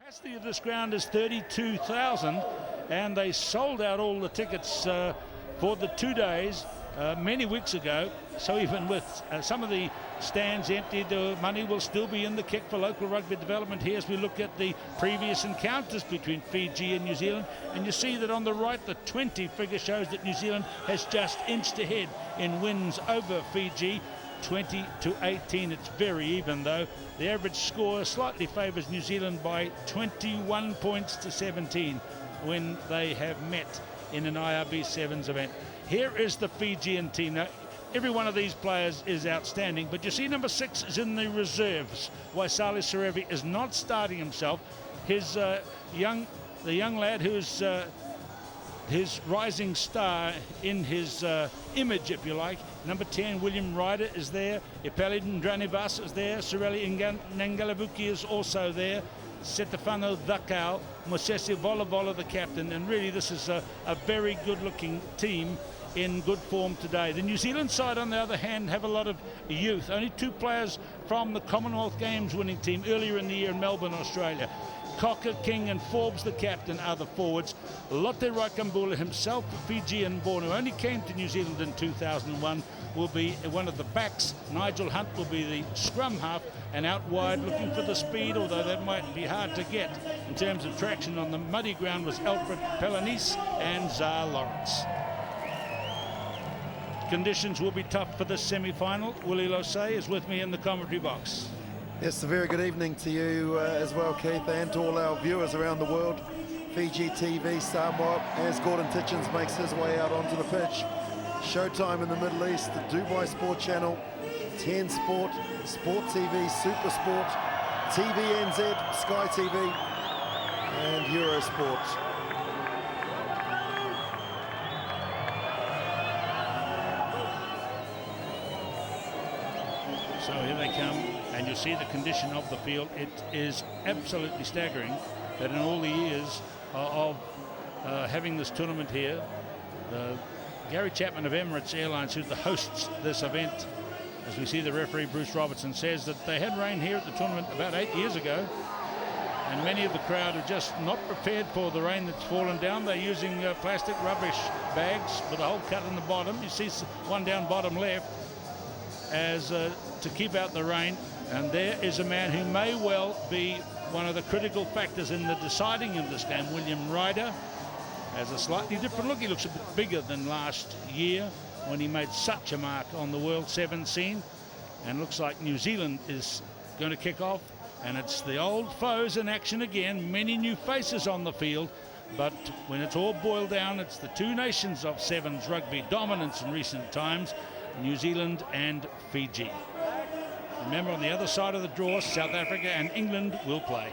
Capacity of this ground is 32,000, and they sold out all the tickets for the 2 days many weeks ago. So even with some of the stands empty, the money will still be in the kick for local rugby development here as we look at the previous encounters between Fiji and New Zealand. And you see that on the right, the 20 figure shows that New Zealand has just inched ahead in wins over Fiji. 20-18. It's very even, though. The average score slightly favours New Zealand by 21 points to 17 when they have met in an IRB Sevens event. Here is the Fijian team. Now, every one of these players is outstanding, but you see number 6 is in the reserves. Waisale Serevi is not starting himself. His the young lad who's his rising star in his image, if you like. Number 10, William Ryder, is there. Ipeli Ndranivas is there. Sorelli Nangalavuki is also there. Setefano Dakau, Mosese Volavola, the captain. And really, this is a very good-looking team in good form today. The New Zealand side, on the other hand, have a lot of youth. Only 2 players from the Commonwealth Games winning team earlier in the year in Melbourne, Australia. Cocker, King and Forbes, the captain, are the forwards. Lotte Rakambula himself, Fijian born, who only came to New Zealand in 2001, will be one of the backs. Nigel Hunt will be the scrum half, and out wide looking for the speed, although that might be hard to get in terms of traction on the muddy ground, was Alfred Pelanis and Zar Lawrence. Conditions will be tough for this semi-final. Willie Losay is with me in the commentary box. Yes, a very good evening to you as well, Keith, and to all our viewers around the world. Fiji TV, Samoa, as Gordon Titchens makes his way out onto the pitch. Showtime in the Middle East, the Dubai Sport Channel, 10 Sport, Sport TV, Super Sport, TVNZ, Sky TV, and Eurosport. So here they come, and you see the condition of the field. It is absolutely staggering that in all the years of having this tournament here, Gary Chapman of Emirates Airlines, who's the hosts this event, as we see the referee Bruce Robertson says that they had rain here at the tournament about 8 years ago, and many of the crowd are just not prepared for the rain that's fallen down. They're using plastic rubbish bags with a hole cut in the bottom. You see one down bottom left as to keep out the rain. And there is a man who may well be one of the critical factors in the deciding of this game. William Ryder has a slightly different look. He looks a bit bigger than last year when he made such a mark on the World Sevens scene. And looks like New Zealand is going to kick off. And it's the old foes in action again. Many new faces on the field. But when it's all boiled down, it's the 2 nations of Sevens rugby dominance in recent times, New Zealand and Fiji. Remember, on the other side of the draw, South Africa and England will play.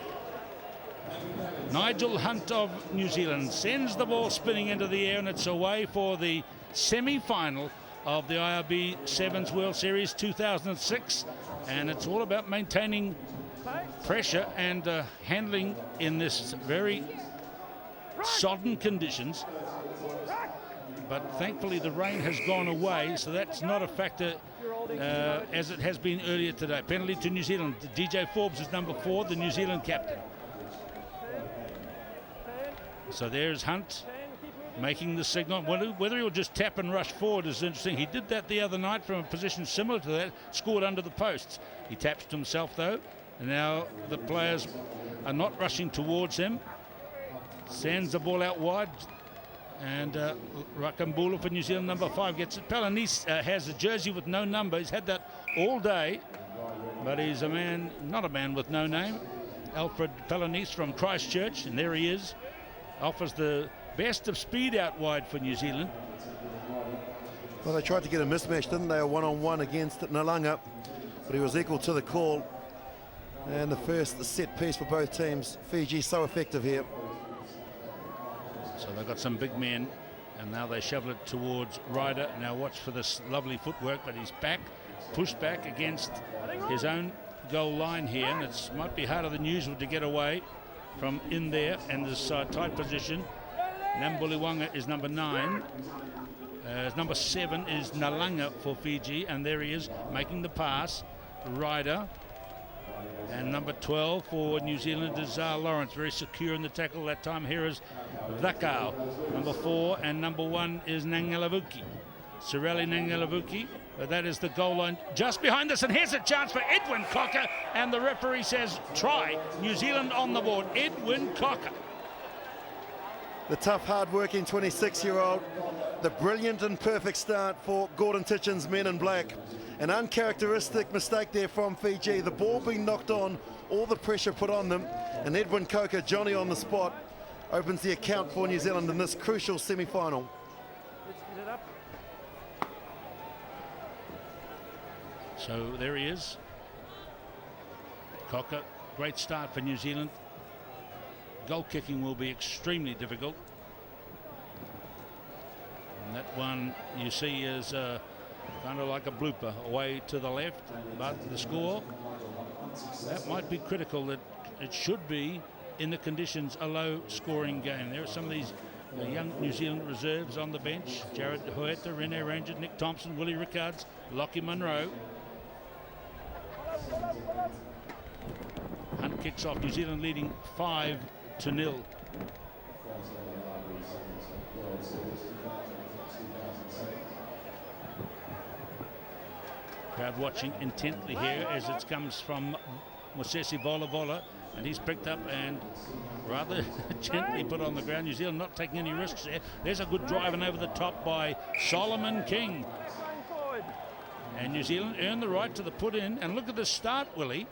Nigel Hunt of New Zealand sends the ball spinning into the air, and it's away for the semi-final of the IRB Sevens World Series 2006. And it's all about maintaining pressure and handling in this very sodden conditions. But thankfully the rain has gone away, so that's not a factor as it has been earlier today. Penalty to New Zealand. DJ Forbes is number 4, the New Zealand captain. So there's Hunt making the signal. Whether he'll just tap and rush forward is interesting. He did that the other night from a position similar to that, scored under the posts. He taps to himself though, and now the players are not rushing towards him. Sends the ball out wide. And Rakambula for New Zealand, number 5, gets it. Pelanis has a jersey with no number. He's had that all day, but he's a man, not a man with no name. Alfred Pelanis from Christchurch, and there he is. Offers the best of speed out wide for New Zealand. Well, they tried to get a mismatch, didn't they? A one-on-one against Nalanga, but he was equal to the call. And the first set piece for both teams. Fiji so effective here. So they've got some big men, and now they shovel it towards Ryder. Now watch for this lovely footwork, but he's back, pushed back against his own goal line here, and it might be harder than usual to get away from in there in this tight position. Nambuliwanga is number 9. Number 7 is Nalanga for Fiji, and there he is making the pass. Ryder And number 12 for New Zealand is Lawrence, very secure in the tackle that time. Here is Vakau. Number 4 and number 1 is Nangalavuki. Sorelli Nangalavuki. That is the goal line just behind us. And here's a chance for Edwin Cocker. And the referee says try. New Zealand on the board. Edwin Cocker. The tough, hard-working 26-year-old. The brilliant and perfect start for Gordon Titchen's men in black. An uncharacteristic mistake there from Fiji. The ball being knocked on, all the pressure put on them. And Edwin Coker, Johnny on the spot, opens the account for New Zealand in this crucial semi-final. So there he is. Cocker, great start for New Zealand. Goal kicking will be extremely difficult. And that one you see is kind of like a blooper away to the left, but the score, that might be critical. That it should be, in the conditions, a low scoring game. There are some of these young New Zealand reserves on the bench. Jared Huerta, Rene Ranger, Nick Thompson, Willie Rickards, Lockie Munro. Hunt kicks off, New Zealand leading 5-0. Crowd watching intently here as it comes from Mosesi Vola Vola, and he's picked up and rather gently put on the ground. New Zealand not taking any risks there. There's a good drive and over the top by Solomon King. And New Zealand earn the right to the put in. And look at the start, Willie,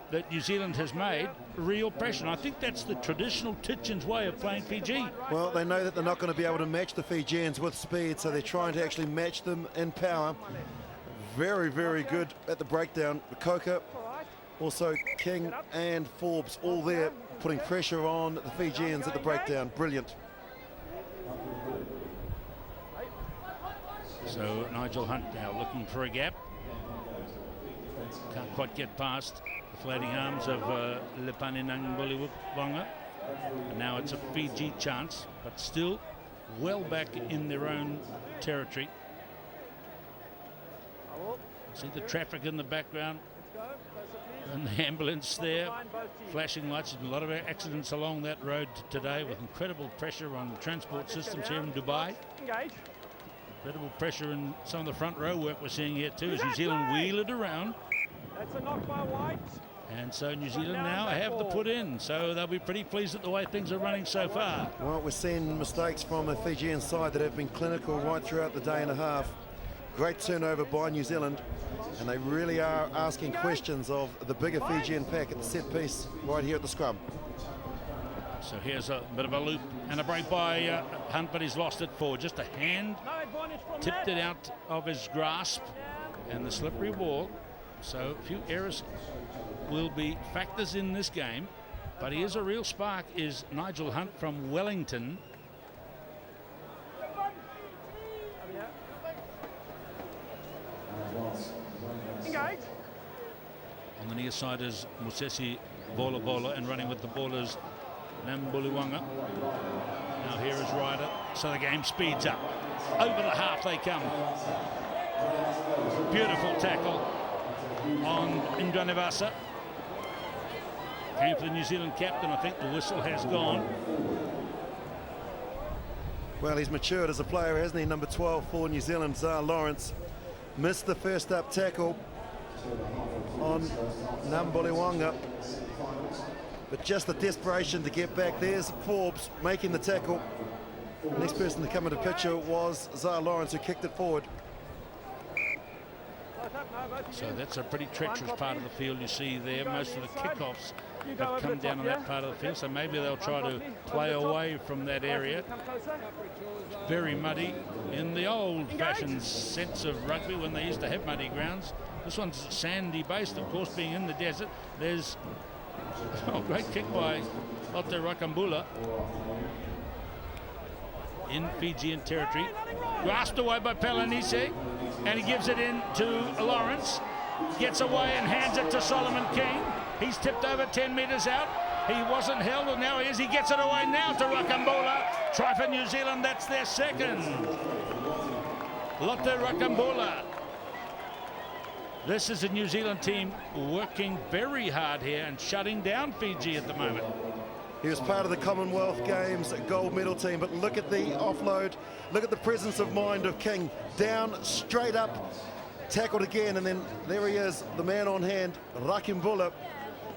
that New Zealand has made. Real pressure. And I think that's the traditional Titchen's way of playing Fiji. Well, they know that they're not going to be able to match the Fijians with speed, so they're trying to actually match them in power. Very, very good at the breakdown. Coker, also King and Forbes, all there putting pressure on the Fijians at the breakdown. Brilliant. So Nigel Hunt now looking for a gap. Can't quite get past the floating arms of Lepani Nangbuliwanga. And now it's a Fiji chance, but still well back in their own territory. See the traffic in the background and the ambulance there, flashing lights. There's a lot of accidents along that road today with incredible pressure on transport systems here in Dubai. Incredible pressure in some of the front row work we're seeing here too as New Zealand wheel it around. That's a knock by White. And so New Zealand now have the put in, so they'll be pretty pleased at the way things are running so far. Well, we're seeing mistakes from the Fijian side that have been clinical right throughout the day and a half. Great turnover by New Zealand, and they really are asking questions of the bigger Fijian pack at the set piece right here at the scrum. So here's a bit of a loop and a break by Hunt, but he's lost it forward. Just a hand tipped it out of his grasp and the slippery ball. So a few errors will be factors in this game, but he is a real spark, is Nigel Hunt from Wellington. On the near side is Mosesi Vola Vola, and running with the ball is Nambuliwanga. Now here is Ryder, so the game speeds up. Over the half they come. Beautiful tackle on Indranivasa. Came for the New Zealand captain. I think the whistle has gone. Well, he's matured as a player, hasn't he? Number 12 for New Zealand, Zar Lawrence. Missed the first up tackle on Nambuliwanga. But just the desperation to get back. There's Forbes making the tackle. The next person to come into picture was Zar Lawrence, who kicked it forward. So that's a pretty treacherous part of the field you see there. Most of the kickoffs have come down on that part of the field, so maybe they'll try to play away from that area. Very muddy in the old-fashioned sense of rugby when they used to have muddy grounds. This one's sandy based, of course, being in the desert. There's a great kick by Lotte Rakambula in Fijian territory. Grasped away by Pelanise, and he gives it in to Lawrence. Gets away and hands it to Solomon King. He's tipped over 10 metres out. He wasn't held, and now he is. He gets it away now to Rakambula. Try for New Zealand, that's their second. Lotte Rakambula. This is a New Zealand team working very hard here and shutting down Fiji at the moment. He was part of the Commonwealth Games gold medal team, but look at the offload. Look at the presence of mind of King. Down, straight up, tackled again, and then there he is, the man on hand, Rakimbula.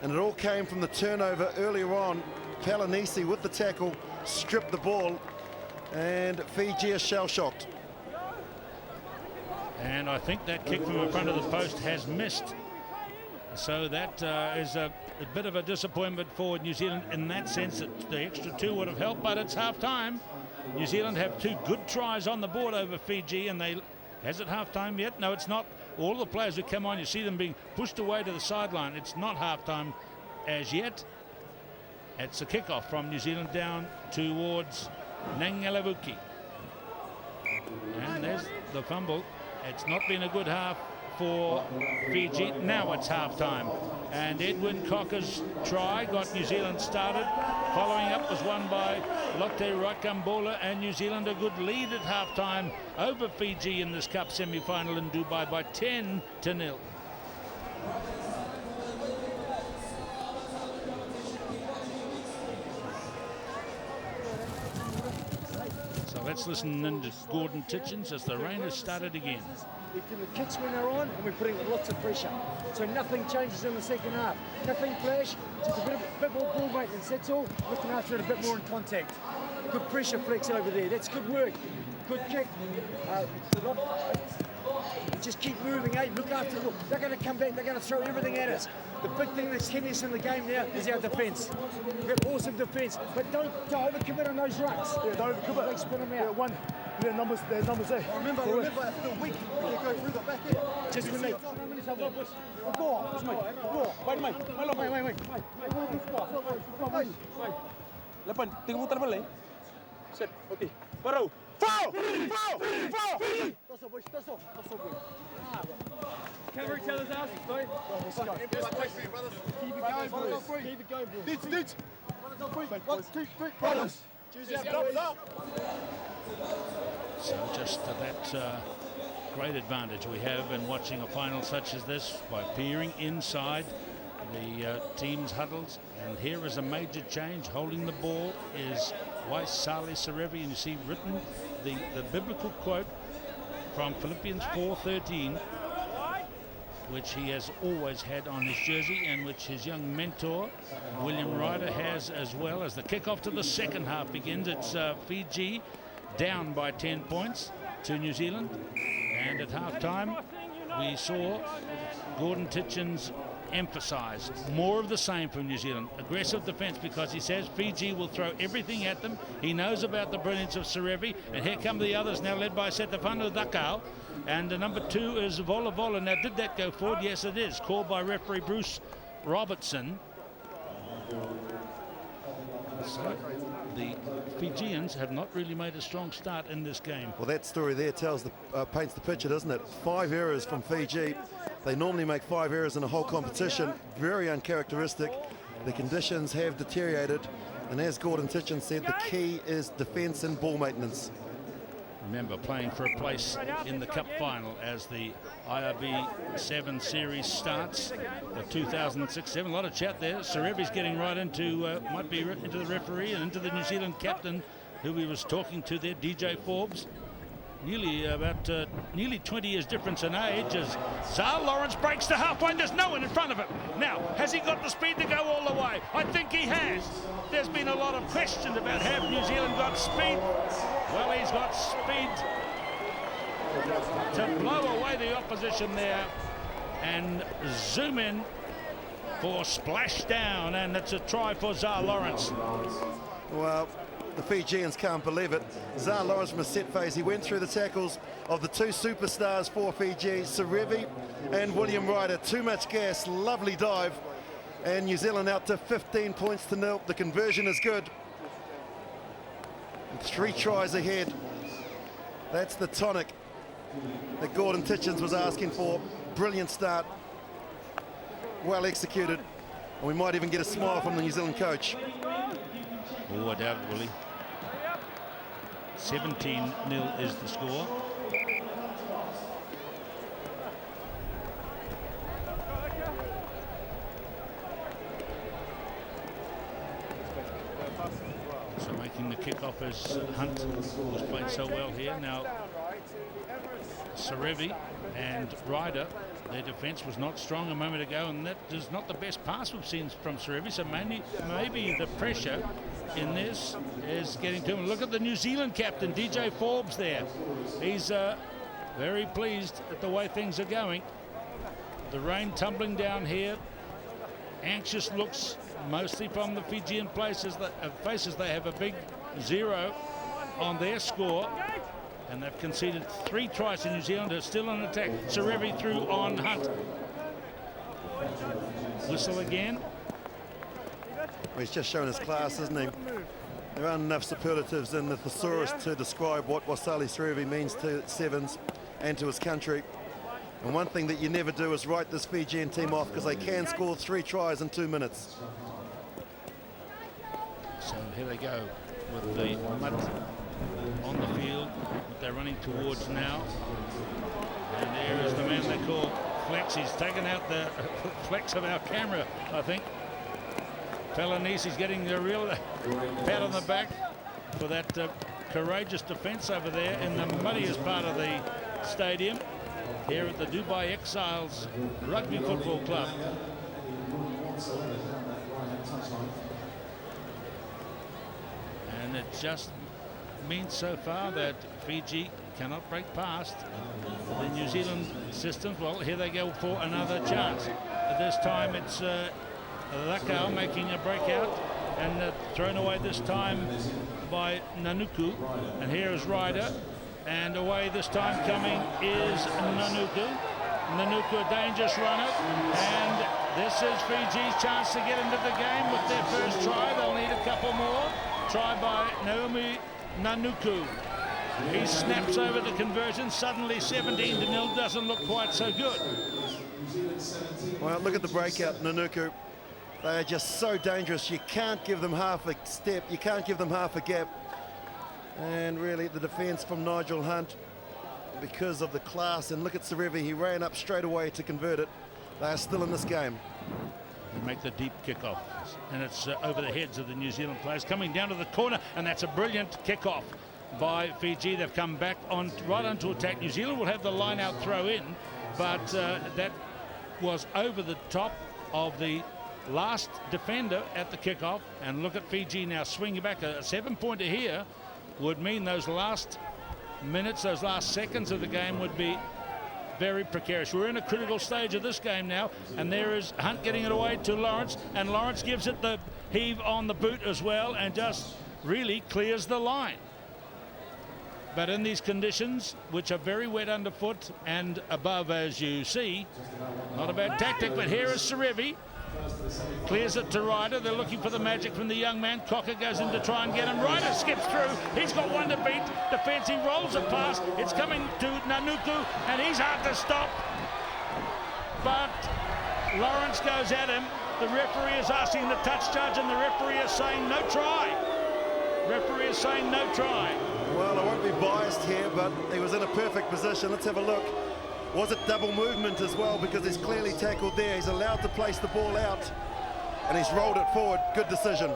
And it all came from the turnover earlier on. Palanisi with the tackle, stripped the ball, and Fiji is shell-shocked. And I think that kick from in front of the post has missed. So that is a bit of a disappointment for New Zealand in that sense, that the extra 2 would have helped, but it's half-time. New Zealand have 2 good tries on the board over Fiji, and has it half-time yet? No, it's not. All the players who come on, you see them being pushed away to the sideline. It's not half-time as yet. It's a kick-off from New Zealand down towards Ngalavuki. And there's the fumble. It's not been a good half for Fiji. Now it's half-time. And Edwin Cocker's try got New Zealand started. Following up was won by Lotte Rakambola, and New Zealand a good lead at half-time over Fiji in this Cup semi-final in Dubai by 10-0. So let's listen in to Gordon Titchens as the rain has started again. We do the kicks when they're on, and we're putting lots of pressure. So nothing changes in the second half. Nothing flash, just a bit more ball maintenance, that's all. Looking after it a bit more in contact. Good pressure flex over there, that's good work. Good kick. Just keep moving, eh? Look after them. They're going to come back, they're going to throw everything at us. The big thing that's hitting us in the game now is our defence. We've got awesome defence, but don't overcommit on those rucks. Yeah, don't overcommit. They spin them out. There's numbers there. Remember, after a week, we can go through the back end. Just when they... Go on. Wait. Lepan, tinggal putar balik. Set, okey. Baru. Foul! Toss. Cover each other's asses, boy. Keep it going, boys. Dudes. 1, 2, 3, brothers. So just that great advantage we have in watching a final such as this by peering inside the team's huddles. And here is a major change. Holding the ball is Waisale Serevi, and you see written the biblical quote from Philippians 4:13, which he has always had on his jersey, and which his young mentor William Ryder has as well. As the kickoff to the second half begins, it's Fiji down by 10 points to New Zealand, and at half-time we saw Gordon Titchens emphasise more of the same from New Zealand. Aggressive defence, because he says Fiji will throw everything at them. He knows about the brilliance of Serevi, and here come the others now, led by Setafano Dakau, and the number 2 is Vola Vola. Now, did that go forward? Yes, it is. Called by referee Bruce Robertson. So the Fijians have not really made a strong start in this game. Well, that story there paints the picture, doesn't it? 5 errors from Fiji. They normally make 5 errors in a whole competition. Very uncharacteristic. The conditions have deteriorated, and as Gordon Titchens said, the key is defence and ball maintenance. Remember, playing for a place in the Cup final as the IRB Sevens Series starts. The 2006-7, a lot of chat there. Serevi's getting right into, might be into the referee and into the New Zealand captain, who he was talking to there, DJ Forbes. Nearly 20 years difference in age, as Zal Lawrence breaks to halfway. There's no one in front of him. Now, has he got the speed to go all the way? I think he has. There's been a lot of questions about have New Zealand got speed. Well, he's got speed to blow away the opposition there and zoom in for splashdown, and it's a try for Zal Lawrence. Well, the Fijians can't believe it. Zal Lawrence from a set phase. He went through the tackles of the 2 superstars for Fiji, Serevi and William Ryder. Too much gas, lovely dive. And New Zealand out to 15 points to 0. The conversion is good. And 3 tries ahead. That's the tonic that Gordon Titchens was asking for. Brilliant start. Well executed. And we might even get a smile from the New Zealand coach. Oh, I doubt it, Willie. 17-0 is the score. making the kick-off as Hunt was played so well here. Now, Serevi and Ryder, their defence was not strong a moment ago, and that is not the best pass we've seen from Serevi. So maybe the pressure in this is getting to him. Look at the New Zealand captain, DJ Forbes there. He's very pleased at the way things are going. The rain tumbling down here. Anxious looks mostly from the Fijian faces. They have a big 0 on their score, and they've conceded 3 tries to New Zealand. Are still on attack. Serevi through on Hunt. Whistle again. Well, he's just shown his class, isn't he? There aren't enough superlatives in the thesaurus to describe what Wasali Serevi means to Sevens and to his country. And one thing that you never do is write this Fijian team off, because they can score 3 tries in 2 minutes. So here they go with the mud on the field, what they're running towards now. And there is the man they call Flex. He's taken out the flex of our camera, I think. Pelanisi's getting a real pat on the back for that courageous defence over there in the muddiest part of the stadium here at the Dubai Exiles Rugby Football Club. And it just means so far that Fiji cannot break past the New Zealand systems. Well, here they go for another chance. This time it's Lakau making a breakout and thrown away this time by Nanuku. And here is Ryder, and away this time coming is Nanuku. Nanuku, a dangerous runner, and this is Fiji's chance to get into the game with their first try. They'll need a couple more. Try by Naomi Nanuku. He snaps over the conversion. Suddenly 17-0 doesn't look quite so good. Well, look at the breakout, Nanuku. They are just so dangerous. You can't give them half a step. You can't give them half a gap. And really, the defence from Nigel Hunt, because of the class, and look at Serevi, he ran up straight away to convert it. They are still in this game. They make the deep kickoff, and it's over the heads of the New Zealand players. Coming down to the corner, and that's a brilliant kickoff by Fiji. They've come back on right onto attack. New Zealand will have the line-out throw in, but that was over the top of the last defender at the kickoff. And look at Fiji now swinging back. A 7-pointer here would mean those last minutes, those last seconds of the game would be very precarious. We're in a critical stage of this game now, and there is Hunt getting it away to Lawrence, and Lawrence gives it the heave on the boot as well and just really clears the line. But in these conditions, which are very wet underfoot and above, as you see, not a bad tactic. But here is Serevi. Clears it to Ryder. They're looking for the magic from the young man. Cocker goes in to try and get him. Ryder skips through. He's got one to beat. Defence, he rolls it past. It's coming to Nanuku, and he's hard to stop. But Lawrence goes at him. The referee is asking the touch judge, and the referee is saying no try. Referee is saying no try. Well, I won't be biased here, but he was in a perfect position. Let's have a look. Was it double movement as well? Because he's clearly tackled there. He's allowed to place the ball out, and he's rolled it forward. Good decision.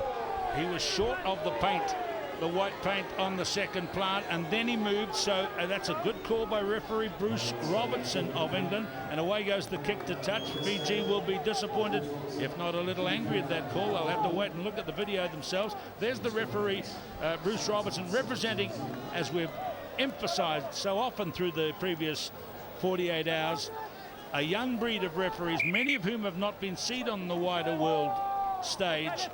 He was short of the paint, the white paint on the second plant, and then he moved. So that's a good call by referee Bruce Robertson of England. And away goes the kick to touch. Fiji will be disappointed, if not a little angry at that call. They'll have to wait and look at the video themselves. There's the referee, Bruce Robertson, representing, as we've emphasised so often through the previous 48 hours, a young breed of referees, many of whom have not been seen on the wider world stage,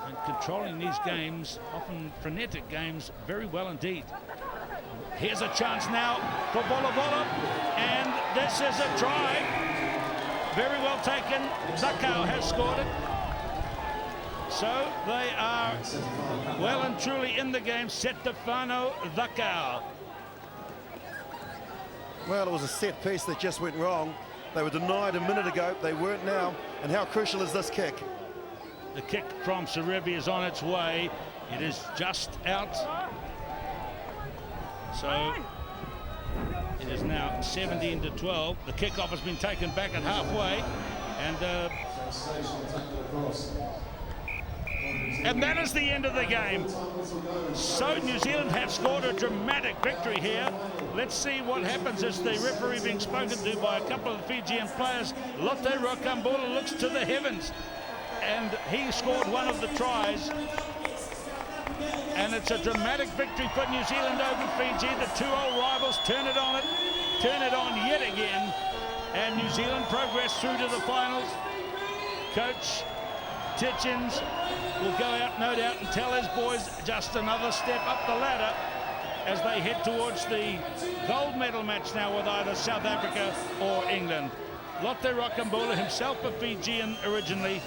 and controlling these games, often frenetic games, very well indeed. Here's a chance now for Bola Bola, and this is a try. Very well taken. Zakau has scored it. So they are well and truly in the game. Setefano Zakau. Well, it was a set piece that just went wrong. They were denied a minute ago. They weren't now. And how crucial is this kick? The kick from Serevi is on its way. It is just out. So it is now 17-12. The kickoff has been taken back at halfway. And And that is the end of the game. So New Zealand have scored a dramatic victory here. Let's see what happens as the referee being spoken to by a couple of Fijian players. Lotte Rokambula looks to the heavens, and he scored one of the tries. And it's a dramatic victory for New Zealand over Fiji. The two old rivals turn it on yet again. And New Zealand progress through to the finals. Coach Titchens will go out, no doubt, and tell his boys just another step up the ladder as they head towards the gold medal match now with either South Africa or England. Lotte Rokambula, himself a Fijian originally,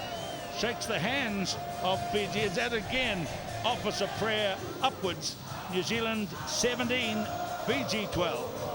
shakes the hands of Fijians and again offers a prayer upwards. New Zealand 17, Fiji 12.